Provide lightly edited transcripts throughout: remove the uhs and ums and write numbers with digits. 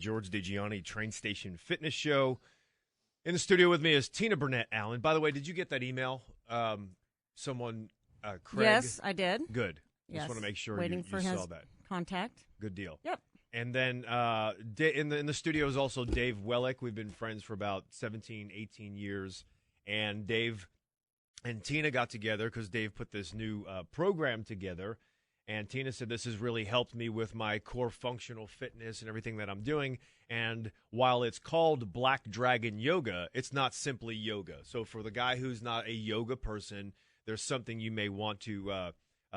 George Digianni Train Station Fitness Show. In the studio with me is Tina Bernet Allen. By the way, did you get that email? Craig? Yes, I did. Good. Yes. Just want to make sure Waiting you for saw his that. Contact. Good deal. Yep. And then in the studio is also Dave Welek. We've been friends for about 17, 18 years. And Dave and Tina got together because Dave put this new program together. And Tina said, this has really helped me with my core functional fitness and everything that I'm doing. And while it's called Black Dragon Yoga, it's not simply yoga. So for the guy who's not a yoga person, there's something you may want to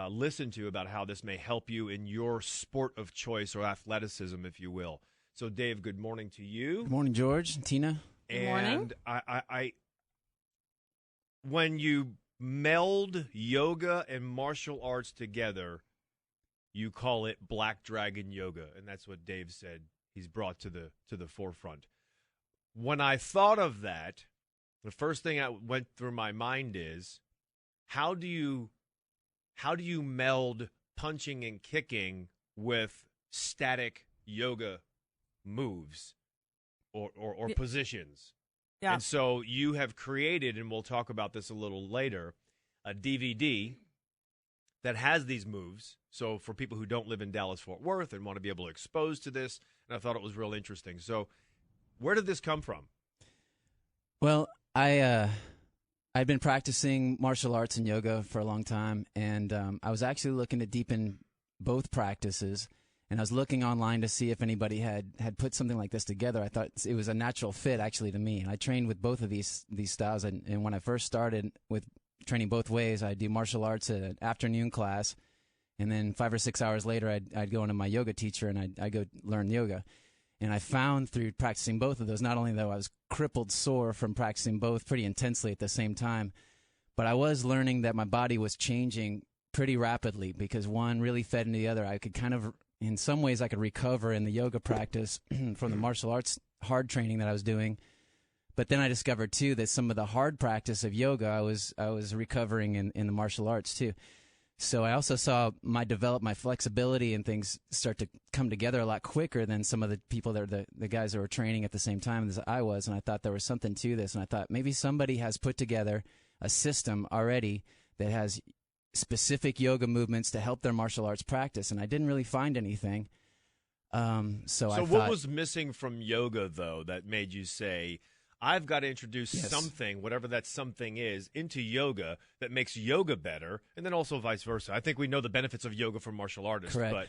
listen to about how this may help you in your sport of choice or athleticism, if you will. So, Dave, good morning to you. Good morning, George. Tina. Good morning. And I when you meld yoga and martial arts together, you call it Black Dragon Yoga, and that's what Dave said he's brought to the forefront. When I thought of that, the first thing that went through my mind is, how do you meld punching and kicking with static yoga moves or positions? Yeah. And so you have created, and we'll talk about this a little later, a DVD that has these moves. So for people who don't live in Dallas-Fort Worth and want to be able to expose to this, and I thought it was real interesting. So where did this come from? Well, I'd been practicing martial arts and yoga for a long time, and I was actually looking to deepen both practices, and I was looking online to see if anybody had put something like this together. I thought it was a natural fit, actually, to me. And I trained with both of these styles, and when I first started with training both ways, I'd do martial arts at an afternoon class, and then 5 or 6 hours later, I'd go into my yoga teacher, and I'd go learn yoga. And I found through practicing both of those, not only though I was crippled sore from practicing both pretty intensely at the same time, but I was learning that my body was changing pretty rapidly because one really fed into the other. I could kind of, in some ways, I could recover in the yoga practice from the martial arts hard training that I was doing. But then I discovered, too, that some of the hard practice of yoga, I was recovering in the martial arts, too. So I also saw my flexibility and things start to come together a lot quicker than some of the people that are the guys that were training at the same time as I was. And I thought there was something to this. And I thought maybe somebody has put together a system already that has specific yoga movements to help their martial arts practice. And I didn't really find anything. So what was missing from yoga, though, that made you say, I've got to introduce something, whatever that something is, into yoga that makes yoga better, and then also vice versa? I think we know the benefits of yoga for martial artists. Correct. But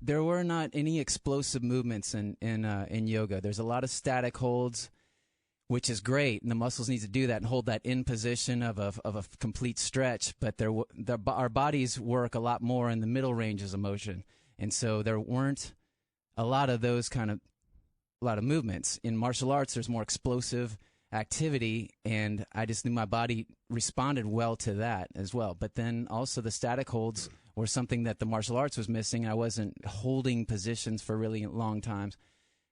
there were not any explosive movements in yoga. There's a lot of static holds, which is great, and the muscles need to do that and hold that in position of a complete stretch. But our bodies work a lot more in the middle ranges of motion, and so there weren't a lot of those kind of movements. In martial arts, there's more explosive activity, and I just knew my body responded well to that as well. But then also the static holds were something that the martial arts was missing. I wasn't holding positions for really long times.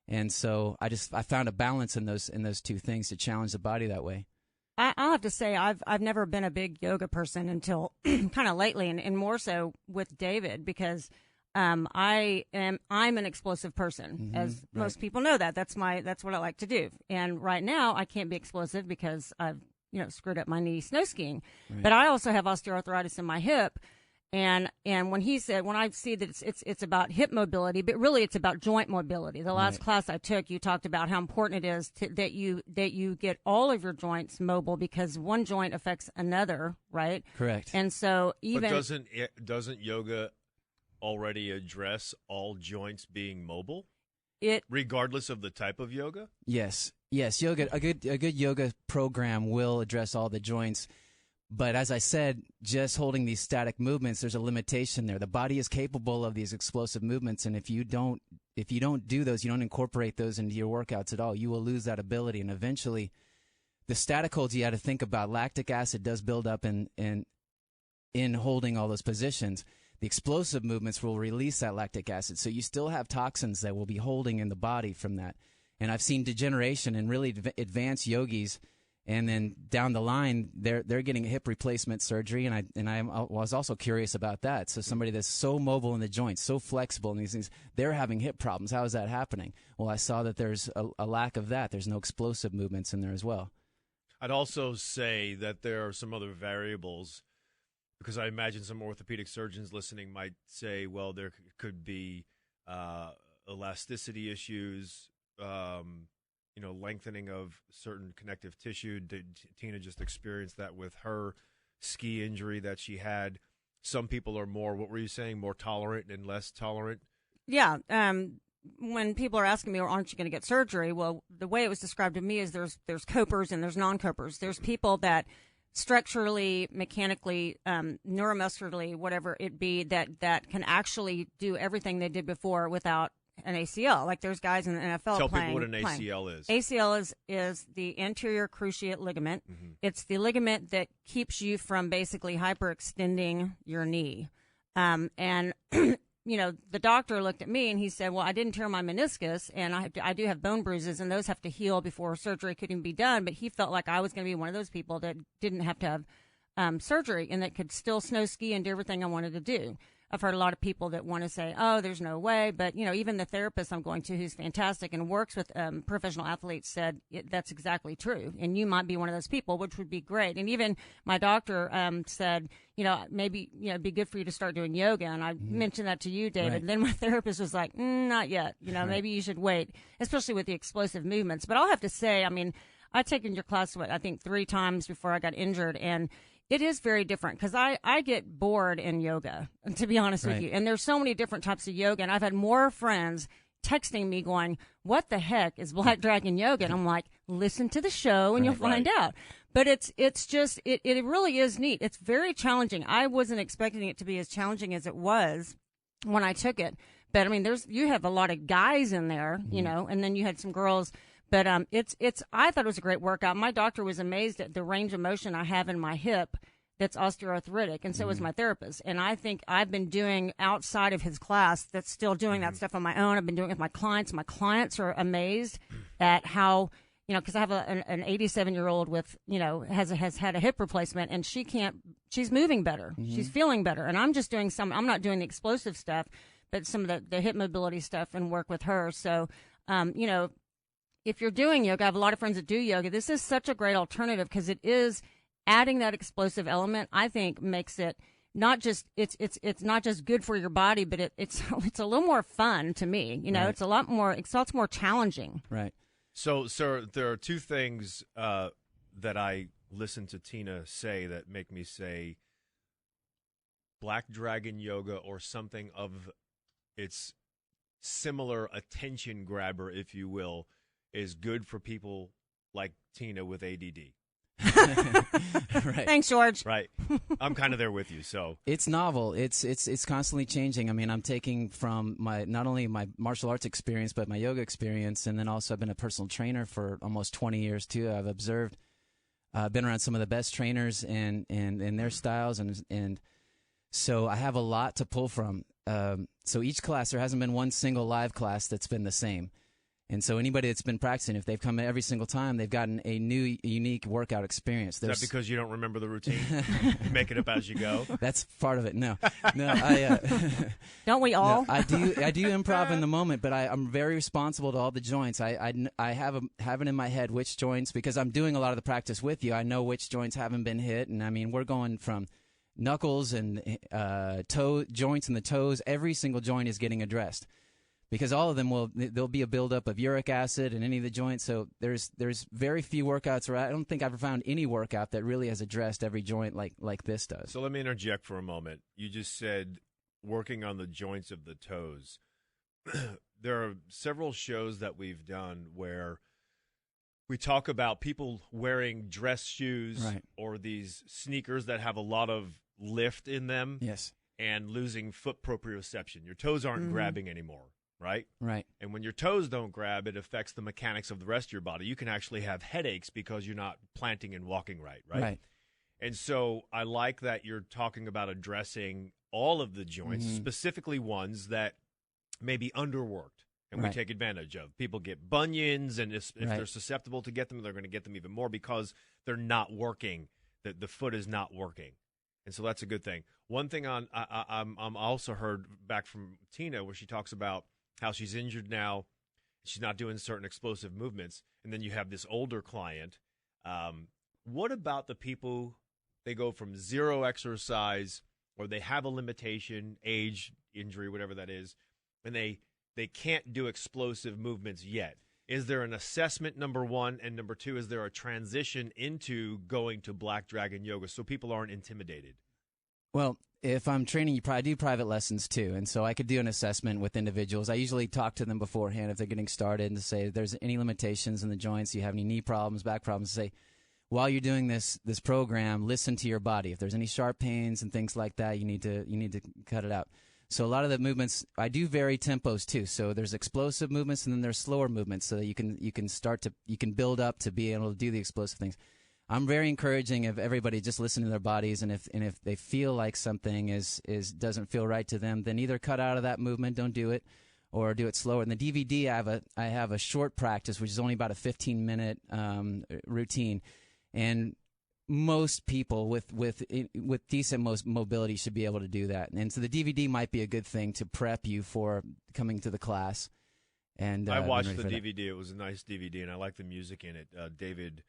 And so I found a balance in those two things to challenge the body that way. I'll have to say I've never been a big yoga person until kind of lately, and more so with David, because I'm an explosive person, as most people know that. That's what I like to do. And right now I can't be explosive because I've, screwed up my knee snow skiing. Right. But I also have osteoarthritis in my hip. And when I see that it's about hip mobility, but really it's about joint mobility. The last class I took, you talked about how important it is that you get all of your joints mobile because one joint affects another, right? Correct. And so but doesn't yoga already address all joints being mobile? Regardless of the type of yoga? Yes. Yoga, a good yoga program will address all the joints. But as I said, just holding these static movements, there's a limitation there. The body is capable of these explosive movements, and if you don't do those, you don't incorporate those into your workouts at all, you will lose that ability. And eventually, the static holds you had to think about. Lactic acid does build up in holding all those positions. The explosive movements will release that lactic acid, so you still have toxins that will be holding in the body from that. And I've seen degeneration in really advanced yogis And then down the line, they're getting hip replacement surgery, and I was also curious about that. So somebody that's so mobile in the joints, so flexible in these things, they're having hip problems. How is that happening? Well, I saw that there's a lack of that. There's no explosive movements in there as well. I'd also say that there are some other variables, because I imagine some orthopedic surgeons listening might say, well, there could be elasticity issues, lengthening of certain connective tissue. Tina just experienced that with her ski injury that she had. Some people are more, what were you saying, more tolerant and less tolerant? Yeah. When people are asking me, well, aren't you going to get surgery? Well, the way it was described to me is there's copers and there's non-copers. There's people that structurally, mechanically, neuromuscularly, whatever it be, that can actually do everything they did before without an ACL. Like there's guys in the NFL Tell playing. people what an ACL is. ACL is the anterior cruciate ligament. Mm-hmm. It's the ligament that keeps you from basically hyperextending your knee. And the doctor looked at me and he said, well, I didn't tear my meniscus, and I do have bone bruises, and those have to heal before surgery could even be done. But he felt like I was going to be one of those people that didn't have to have surgery and that could still snow ski and do everything I wanted to do. I've heard a lot of people that want to say, oh, there's no way. But, even the therapist I'm going to, who's fantastic and works with professional athletes, said that's exactly true. And you might be one of those people, which would be great. And even my doctor said, maybe, it'd be good for you to start doing yoga. And I mentioned that to you, David. Right. And then my therapist was like, not yet. Maybe you should wait, especially with the explosive movements. But I'll have to say, I've taken your class, I think 3 times before I got injured. And it is very different because I get bored in yoga, to be honest with you. And there's so many different types of yoga. And I've had more friends texting me going, what the heck is Black Dragon Yoga? And I'm like, listen to the show and you'll find out. But it really is neat. It's very challenging. I wasn't expecting it to be as challenging as it was when I took it. But you have a lot of guys in there, and then you had some girls. But I thought it was a great workout. My doctor was amazed at the range of motion I have in my hip that's osteoarthritic, and so was my therapist. And I think I've been doing outside of his class that's still doing that stuff on my own. I've been doing it with my clients. My clients are amazed at how, because I have an 87-year-old with, has had a hip replacement, and she's moving better. Mm-hmm. She's feeling better. And I'm just doing I'm not doing the explosive stuff, but some of the hip mobility stuff and work with her. So, if you're doing yoga, I have a lot of friends that do yoga. This is such a great alternative because it is adding that explosive element. I think makes it not just it's not just good for your body, but it's a little more fun to me. Right. It's lots more challenging. Right. So, sir, there are 2 things that I listen to Tina say that make me say Black Dragon Yoga or something of its similar attention grabber, if you will, is good for people like Tina with ADD. Right. Thanks, George. Right. I'm kind of there with you. So it's novel. It's constantly changing. I'm taking from not only my martial arts experience, but my yoga experience, and then also I've been a personal trainer for almost 20 years too. I've observed, been around some of the best trainers and their styles, and so I have a lot to pull from. So each class, there hasn't been one single live class that's been the same. And so anybody that's been practicing, if they've come every single time, they've gotten a new, unique workout experience. Is that because you don't remember the routine? You make it up as you go? That's part of it. No, don't we all? No, I do improv in the moment, but I'm very responsible to all the joints. I have it in my head which joints, because I'm doing a lot of the practice with you. I know which joints haven't been hit, and we're going from knuckles and toe joints and the toes. Every single joint is getting addressed. Because all of them there'll be a buildup of uric acid in any of the joints. So there's very few workouts, or I don't think I've ever found any workout that really has addressed every joint like this does. So let me interject for a moment. You just said working on the joints of the toes. There are several shows that we've done where we talk about people wearing dress shoes or these sneakers that have a lot of lift in them. Yes. And losing foot proprioception. Your toes aren't grabbing anymore. Right? Right. And when your toes don't grab, it affects the mechanics of the rest of your body. You can actually have headaches because you're not planting and walking right? Right. And so I like that you're talking about addressing all of the joints, specifically ones that may be underworked. and we take advantage of. People get bunions, and if they're susceptible to get them, they're going to get them even more because they're not working. The foot is not working, and so that's a good thing. One thing I'm also heard back from Tina where she talks about how she's injured now, she's not doing certain explosive movements, and then you have this older client. What about the people? They go from zero exercise, or they have a limitation, age, injury, whatever that is, and they can't do explosive movements yet. Is there an assessment, number one, and number two, is there a transition into going to Black Dragon Yoga so people aren't intimidated? Well, if I'm training, I do private lessons too, and so I could do an assessment with individuals. I usually talk to them beforehand if they're getting started and to say if there's any limitations in the joints, you have any knee problems, back problems, say, while you're doing this program, listen to your body. If there's any sharp pains and things like that, you need to cut it out. So a lot of the movements, I do vary tempos too. So there's explosive movements and then there's slower movements, so that you can build up to be able to do the explosive things. I'm very encouraging of everybody just listen to their bodies, and if they feel like something doesn't feel right to them, then either cut out of that movement, don't do it, or do it slower. In the DVD, I have a short practice, which is only about a 15-minute routine. And most people with decent mobility should be able to do that. And so the DVD might be a good thing to prep you for coming to the class. And I watched the DVD. It was a nice DVD, and I like the music in it. David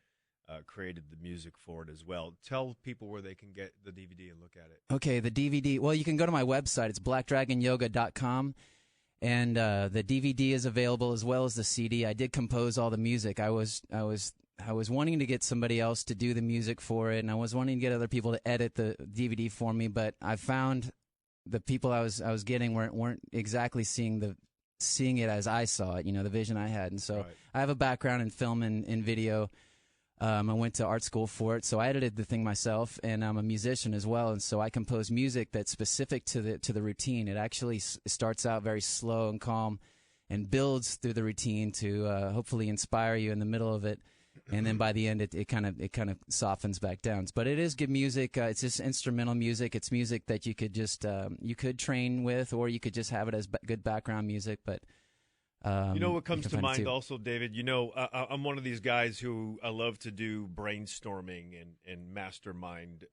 created the music for it as well. Tell people where they can get the DVD and look at it. Okay, the DVD. Well, you can go to my website. It's blackdragonyoga.com. And the DVD is available as well as the CD. I did compose all the music. I was wanting to get somebody else to do the music for it, and I was wanting to get other people to edit the DVD for me. But I found the people I was getting weren't exactly seeing it as I saw it, the vision I had. And so I have a background in film and video. I went to art school for it, so I edited the thing myself, and I'm a musician as well, and so I compose music that's specific to the routine. It actually starts out very slow and calm, and builds through the routine to hopefully inspire you in the middle of it, and then by the end it kind of softens back down. But it is good music. It's just instrumental music. It's music that you could just you could train with, or you could just have it as good background music, but. What comes to mind also, David, I'm one of these guys who I love to do brainstorming and mastermind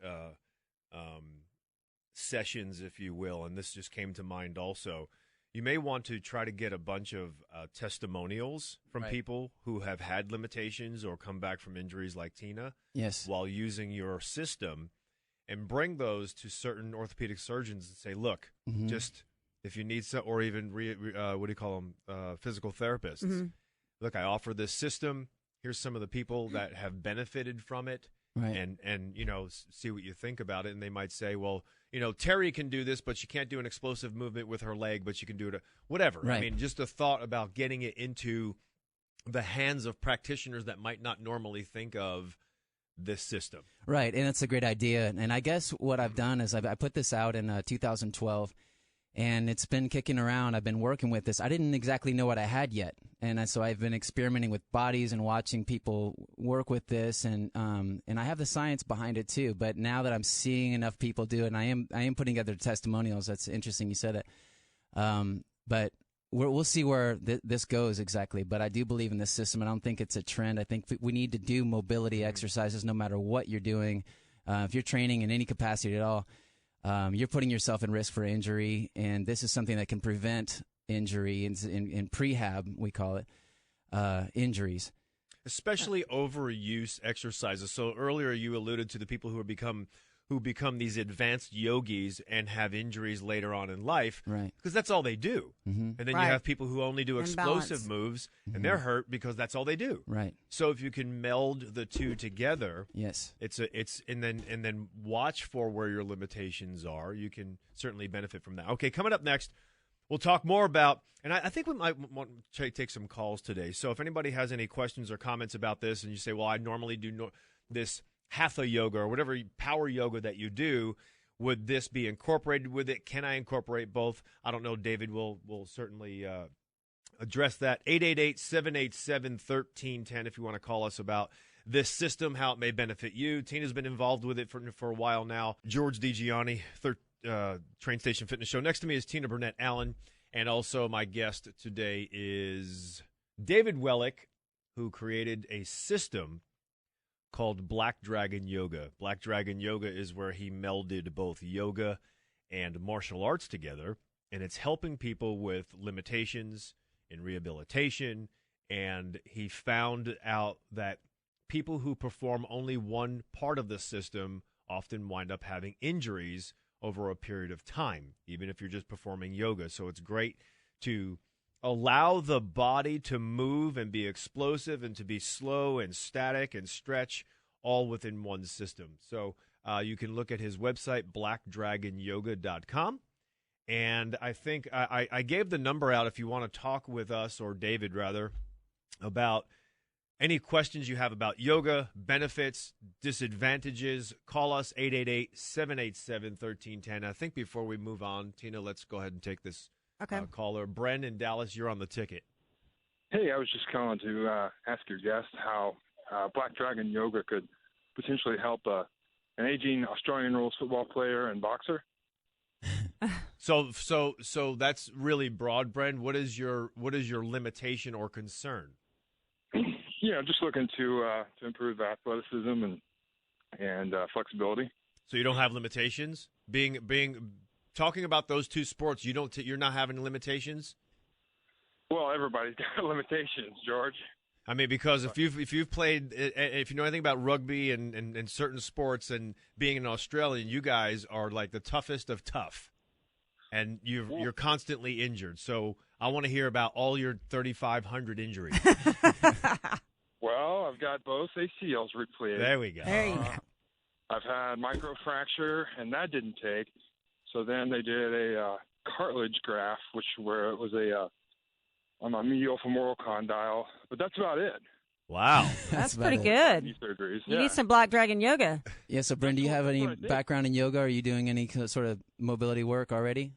sessions, if you will, and this just came to mind also. You may want to try to get a bunch of testimonials from people who have had limitations or come back from injuries like Tina while using your system, and bring those to certain orthopedic surgeons and say, look, just... if you need some, or even physical therapists. Look, I offer this system. Here's some of the people that have benefited from it, and see what you think about it. And they might say, well, Terry can do this, but she can't do an explosive movement with her leg, but she can do it. Whatever. Right. I mean, just a thought about getting it into the hands of practitioners that might not normally think of this system. Right, and that's a great idea. And I guess what I've done is I put this out in 2012. And it's been kicking around. I've been working with this. I didn't exactly know what I had yet. And so I've been experimenting with bodies and watching people work with this. And I have the science behind it too. But now that I'm seeing enough people do it, and I am putting together testimonials. That's interesting you said that. But we'll see where this goes exactly. But I do believe in this system. I don't think it's a trend. I think we need to do mobility exercises no matter what you're doing. If you're training in any capacity at all, you're putting yourself in risk for injury, and this is something that can prevent injury in prehab, we call it, injuries. Especially overuse exercises. So earlier you alluded to the people who become these advanced yogis and have injuries later on in life, right? Because that's all they do. And then you have people who only do explosive moves, and they're hurt because that's all they do. Right. So if you can meld the two together, and then watch for where your limitations are, you can certainly benefit from that. Okay, coming up next, we'll talk more about, and I think we might want to take some calls today. So if anybody has any questions or comments about this, and you say, well, I normally do this hatha yoga or whatever power yoga that you do, would this be incorporated with it? Can I incorporate both? I don't know. David will certainly address that. 888-787-1310 if you want to call us about this system, how it may benefit you. Tina's been involved with it for a while now. George Digianni, Train Station Fitness Show. Next to me is Tina Bernet Allen, And also my guest today is David Welek, who created a system called Black Dragon Yoga. Black Dragon Yoga is where he melded both yoga and martial arts together, and it's helping people with limitations in rehabilitation. And he found out that people who perform only one part of the system often wind up having injuries over a period of time, even if you're just performing yoga. So it's great to allow the body to move and be explosive and to be slow and static and stretch all within one system. So you can look at his website, blackdragonyoga.com. And I think I gave the number out if you want to talk with us, or David rather, about any questions you have about yoga, benefits, disadvantages. Call us 888-787-1310. I think before we move on, Tina, let's go ahead and take this caller. Bren in Dallas, you're on the ticket. Hey, I was just calling to ask your guest how Black Dragon Yoga could potentially help an aging Australian rules football player and boxer. So that's really broad, Bren. What is your limitation or concern? Yeah, just looking to improve athleticism and flexibility. So you don't have limitations? Talking about those two sports, you're not having limitations? Well, everybody's got limitations, George. I mean, because if you've played, if you know anything about rugby and certain sports, and being an Australian, you guys are like the toughest of tough, and you're constantly injured. So I want to hear about all your 3,500 injuries. Well, I've got both ACLs repleted. There we go. There you go. I've had microfracture, and that didn't take. So then they did a cartilage graft, where it was on my medial femoral condyle, but that's about it. Wow. That's pretty good. Surgeries. You need some Black Dragon Yoga. Yeah, so Bryn, do you have any background in yoga? Are you doing any sort of mobility work already?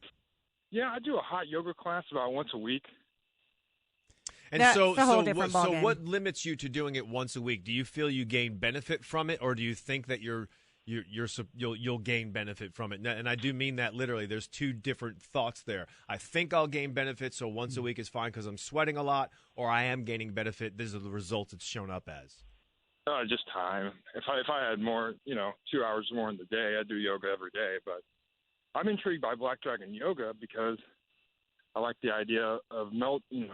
Yeah, I do a hot yoga class about once a week. And That's so a whole different so ballgame. what limits you to doing it once a week? Do you feel you gain benefit from it, or do you think that you'll gain benefit from it? And I do mean that literally. There's two different thoughts there. I think I'll gain benefit, so once a week is fine because I'm sweating a lot, or I am gaining benefit. These are the results it's shown up as. Just time. If I had more, 2 hours more in the day, I'd do yoga every day. But I'm intrigued by Black Dragon Yoga because I like the idea of melting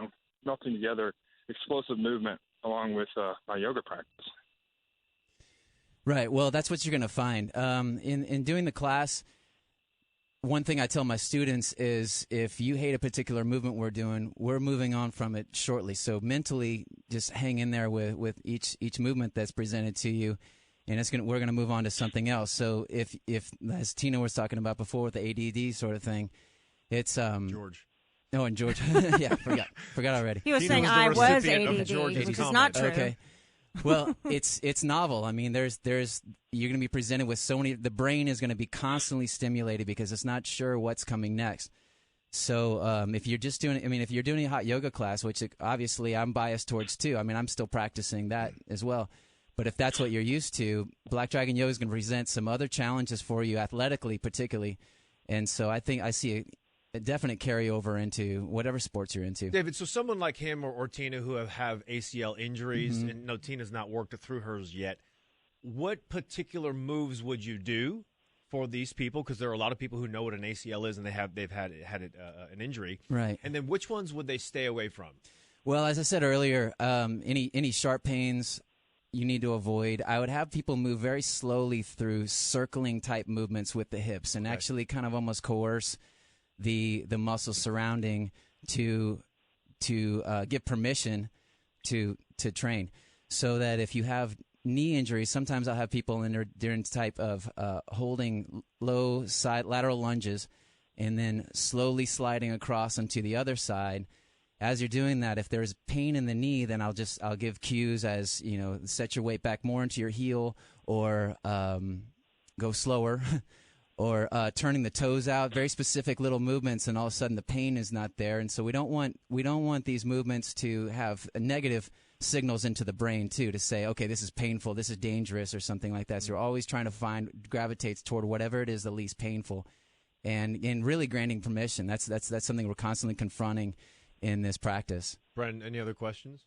together explosive movement along with my yoga practice. Right. Well, that's what you're going to find. In doing the class, one thing I tell my students is if you hate a particular movement we're doing, we're moving on from it shortly. So mentally, just hang in there with each movement that's presented to you, and we're going to move on to something else. So if as Tina was talking about before with the ADD sort of thing, it's George. Oh, and George. Yeah, forgot already. He was Tina saying was the I was recipient of ADD, George's which is comment. not true. Okay. Well, it's novel. I mean, you're going to be presented with so many. The brain is going to be constantly stimulated because it's not sure what's coming next. So if you're doing a hot yoga class, which obviously I'm biased towards too. I mean, I'm still practicing that as well. But if that's what you're used to, Black Dragon Yoga is going to present some other challenges for you athletically, particularly. And so I think I see a definite carryover into whatever sports you're into. David, so someone like him or Tina who have ACL injuries, and no, Tina's not worked through hers yet, what particular moves would you do for these people? Because there are a lot of people who know what an ACL is and they've had an injury. Right. And then which ones would they stay away from? Well, as I said earlier, any sharp pains you need to avoid. I would have people move very slowly through circling type movements with the hips and actually kind of almost coerce the muscles surrounding to give permission to train, so that if you have knee injuries, sometimes I'll have people in during type of holding low side lateral lunges and then slowly sliding across onto the other side. As you're doing that, if there's pain in the knee, then I'll give cues as, set your weight back more into your heel, or go slower, or turning the toes out, very specific little movements, and all of a sudden the pain is not there. And so we don't want these movements to have negative signals into the brain too, to say, okay, this is painful, this is dangerous, or something like that. So you're always trying to gravitates toward whatever it is the least painful. and really granting permission. That's something we're constantly confronting in this practice. Bren, any other questions?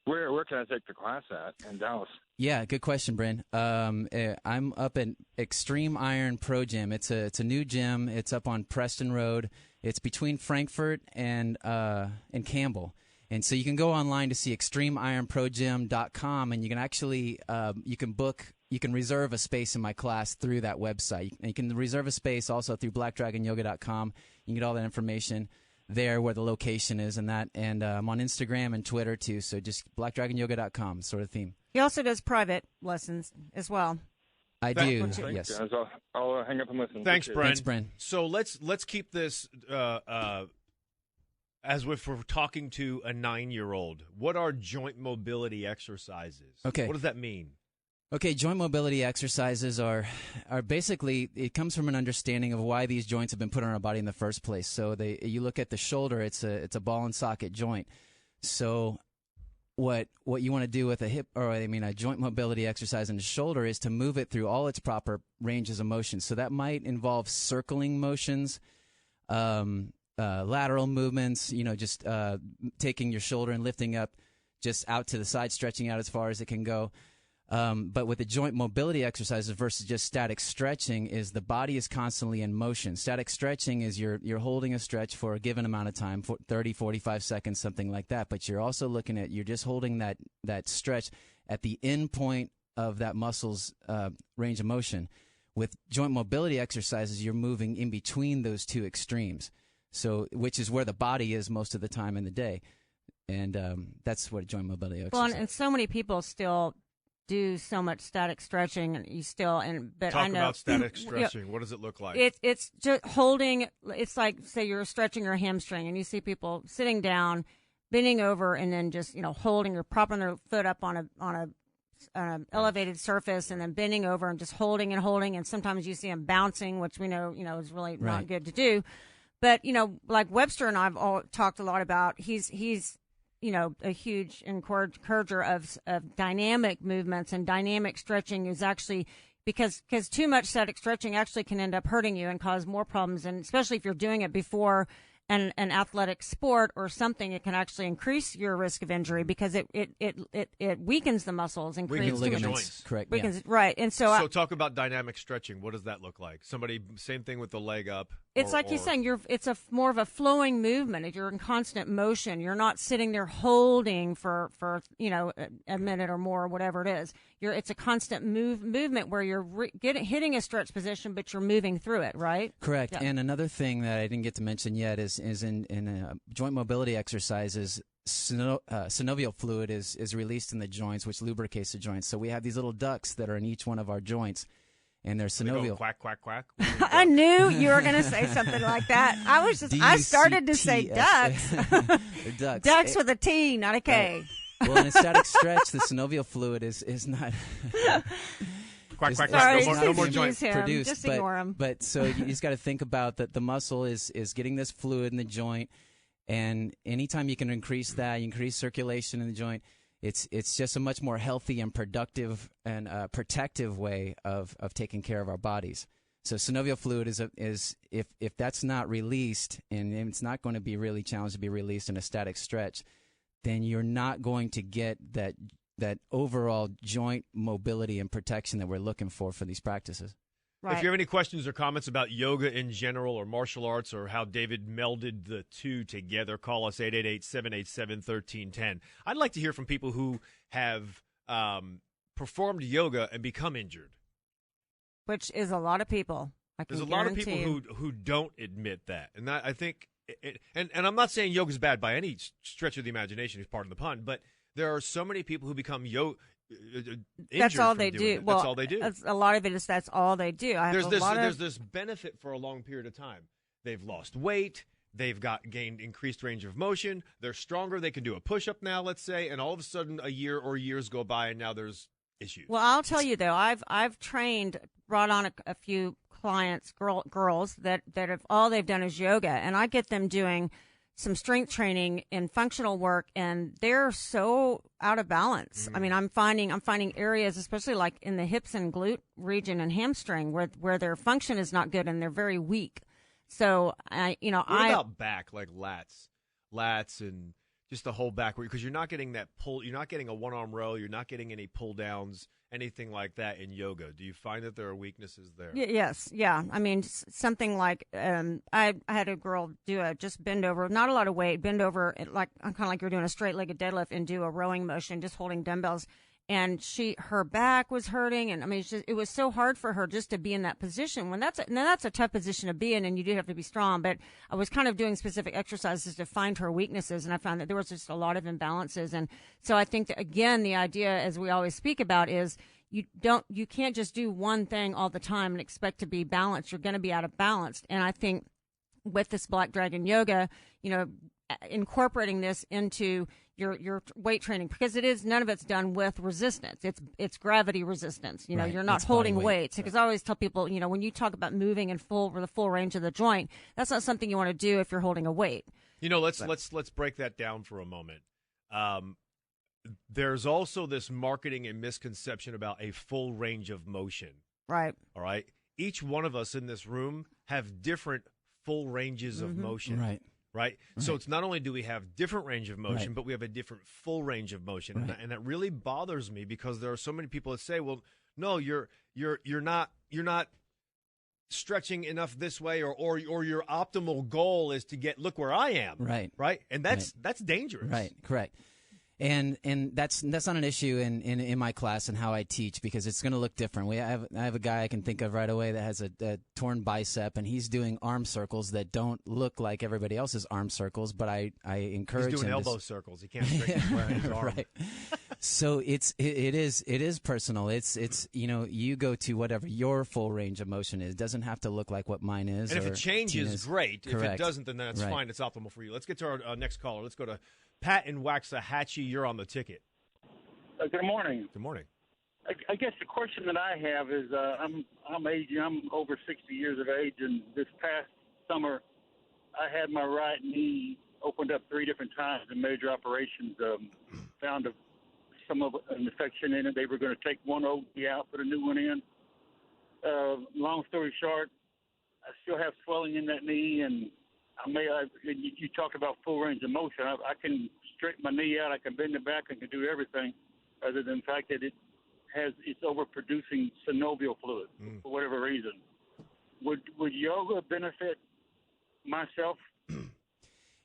Where can I take the class at in Dallas? Yeah, good question, Bryn. I'm up at Extreme Iron Pro Gym. It's a new gym. It's up on Preston Road. It's between Frankfurt and Campbell. And so you can go online to see extремeironprogym.com, and you can actually you can reserve a space in my class through that website. And you can reserve a space also through blackdragonyoga.com. You can get all that information there, where the location is and that. And I'm on Instagram and Twitter too. So just blackdragonyoga.com sort of theme. He also does private lessons as well. I do. Thanks, Yes. guys. I'll hang up and listen. Thanks, Appreciate it. Bren. Thanks, Bren. So let's keep this as if we're talking to a 9-year-old. What are joint mobility exercises? Okay. What does that mean? Okay, joint mobility exercises are basically, it comes from an understanding of why these joints have been put on our body in the first place. So you look at the shoulder, it's a ball and socket joint. So what you want to do with a joint mobility exercise in the shoulder is to move it through all its proper ranges of motion. So that might involve circling motions, lateral movements, just taking your shoulder and lifting up just out to the side, stretching out as far as it can go. But with the joint mobility exercises versus just static stretching is the body is constantly in motion. Static stretching is you're holding a stretch for a given amount of time, for 30, 45 seconds, something like that. But you're also you're just holding that stretch at the end point of that muscle's range of motion. With joint mobility exercises, you're moving in between those two extremes. So, which is where the body is most of the time in the day. And that's what joint mobility exercise is. Well, and so many people still do so much static stretching, and but Talk I know about static stretching. What does it look like? It's just holding. It's like, say you're stretching your hamstring, and you see people sitting down, bending over, and then just holding or propping their foot up on an elevated surface, and then bending over and just holding and holding. And sometimes you see them bouncing, which we know is really not good to do. But like Webster and I've all talked a lot about, he's a huge encourager of dynamic movements, and dynamic stretching is actually because too much static stretching actually can end up hurting you and cause more problems, and especially if you're doing it before an athletic sport or something, it can actually increase your risk of injury because it weakens the muscles and Weakens creates the too much. joints. Correct. Weakens, Yeah. right. And so talk about dynamic stretching. What does that look like? Same thing with the leg up. It's like you're saying, it's more of a flowing movement. You're in constant motion. You're not sitting there holding for a minute or more, or whatever it is. It's a constant movement where you're hitting a stretch position, but you're moving through it, right? Correct. Yeah. And another thing that I didn't get to mention yet is in joint mobility exercises, synovial fluid is released in the joints, which lubricates the joints. So we have these little ducts that are in each one of our joints. And they're synovial. Quack, quack, quack. I knew you were going to say something like that. I started to say ducks. They're ducks. Ducks with a T, not a K. Well, in a static stretch, the synovial fluid is not. Quack, quack, Sorry, quack. No more joint him. produced. Just ignore him. But so you just got to think about that the muscle is getting this fluid in the joint, and anytime you can increase that, you increase circulation in the joint. It's just a much more healthy and productive and protective way of taking care of our bodies. So synovial fluid is if that's not released, and it's not going to be really challenged to be released in a static stretch, then you're not going to get that overall joint mobility and protection that we're looking for these practices. Right. If you have any questions or comments about yoga in general or martial arts or how David melded the two together, call us 888-787-1310. I'd like to hear from people who have performed yoga and become injured. Which is a lot of people. There's a lot of people who don't admit that. And that, I think, and I'm not saying yoga is bad by any stretch of the imagination, is part of the pun, but there are so many people who become that's all they do. Well, that's all they do. A lot of it is that's all they do. There's this benefit for a long period of time. They've lost weight. They've gained increased range of motion. They're stronger. They can do a push-up now, let's say, and all of a sudden a year or years go by, and now there's issues. Well, I'll tell you though, I've brought on a few clients, girls that have all they've done is yoga, and I get them doing some strength training and functional work, and they're so out of balance. I mean, I'm finding areas, especially like in the hips and glute region and hamstring, where their function is not good and they're very weak. So What about back, like lats, and just the whole back, because you're not getting that pull. You're not getting a one-arm row. You're not getting any pull downs, anything like that in yoga. Do you find that there are weaknesses there? Yes. Yeah. I mean, something like I had a girl do just bend over, not a lot of weight, bend over, like kind of like you're doing a straight-legged deadlift, and do a rowing motion, just holding dumbbells. And her back was hurting, and I mean, it was so hard for her just to be in that position. Now that's a tough position to be in, and you do have to be strong. But I was kind of doing specific exercises to find her weaknesses, and I found that there was just a lot of imbalances. And so I think that, again, the idea, as we always speak about, is you can't just do one thing all the time and expect to be balanced. You're going to be out of balance. And I think with this Black Dragon Yoga, incorporating this into your weight training, because none of it's done with resistance. It's gravity resistance. Right. You're not It's holding body weight. weights. Because I always tell people, when you talk about moving in the full range of the joint, that's not something you want to do if you're holding a weight. Let's break that down for a moment. There's also this marketing and misconception about a full range of motion. Right. All right. Each one of us in this room have different full ranges of motion. Right. So it's not only do we have different range of motion, but we have a different full range of motion. And that really bothers me, because there are so many people that say, well, no, you're not stretching enough this way, or your optimal goal is to look where I am. Right. And that's dangerous. Right. Correct. And that's not an issue in my class and how I teach, because it's going to look different. I have a guy I can think of right away that has a torn bicep, and he's doing arm circles that don't look like everybody else's arm circles, but I encourage him. He's doing elbow circles. He can't straighten his arm. Right. So it is personal. It's you go to whatever your full range of motion is. It doesn't have to look like what mine is. And if it changes, great. Correct. If it doesn't, then that's fine. It's optimal for you. Let's get to our next caller. Let's go to Pat in Waxahachie. You're on the ticket. Good morning. Good morning. I guess the question that I have is, I'm aging. I'm over 60 years of age, and this past summer, I had my right knee opened up 3 different times in major operations. Found some of an infection in it. They were going to take one OB out, put a new one in. Long story short, I still have swelling in that knee, and you talked about full range of motion. I can straighten my knee out. I can bend it back. I can do everything, other than the fact that it's overproducing synovial fluid for whatever reason. Would yoga benefit myself?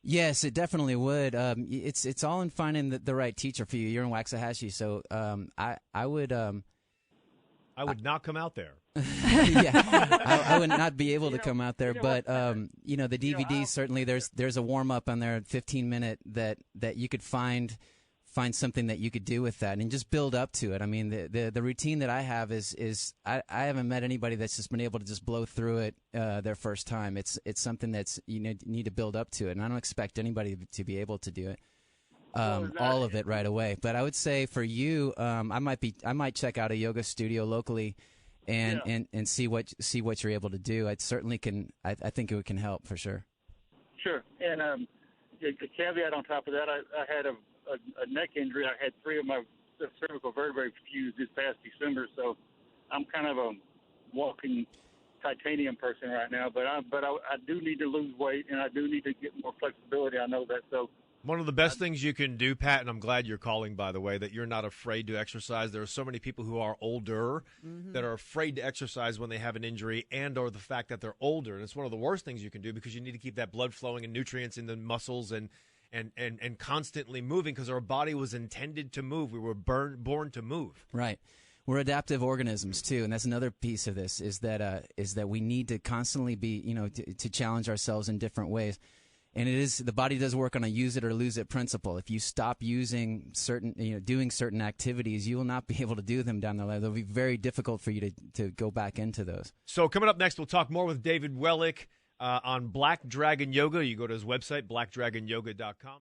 Yes, it definitely would. It's all in finding the right teacher for you. You're in Waxahachie, so I would. I would not come out there. I would not be able to come out there, but the DVD certainly there's a warm up on there, 15-minute that you could find something that you could do with that and just build up to it. I mean, the routine that I have is I haven't met anybody that's just been able to just blow through it their first time. It's something that's you need to build up to it, and I don't expect anybody to be able to do it. All of it right away. But I would say for you, I might check out a yoga studio locally and see what you're able to do. It certainly can. I think it can help for sure. Sure. And a caveat on top of that, I had a neck injury. I had 3 of my cervical vertebrae fused this past December, so I'm kind of a walking titanium person right now. But I do need to lose weight, and I do need to get more flexibility. I know that. So one of the best things you can do, Pat, and I'm glad you're calling, by the way, that you're not afraid to exercise. There are so many people who are older that are afraid to exercise when they have an injury or the fact that they're older. And it's one of the worst things you can do, because you need to keep that blood flowing and nutrients in the muscles and constantly moving, because our body was intended to move. We were born to move. Right. We're adaptive organisms too, and that's another piece of this is that we need to constantly be to challenge ourselves in different ways. And the body does work on a use it or lose it principle. If you stop using doing certain activities, you will not be able to do them down the line. It'll be very difficult for you to go back into those. So coming up next, we'll talk more with David Welek on Black Dragon Yoga. You go to his website, blackdragonyoga.com.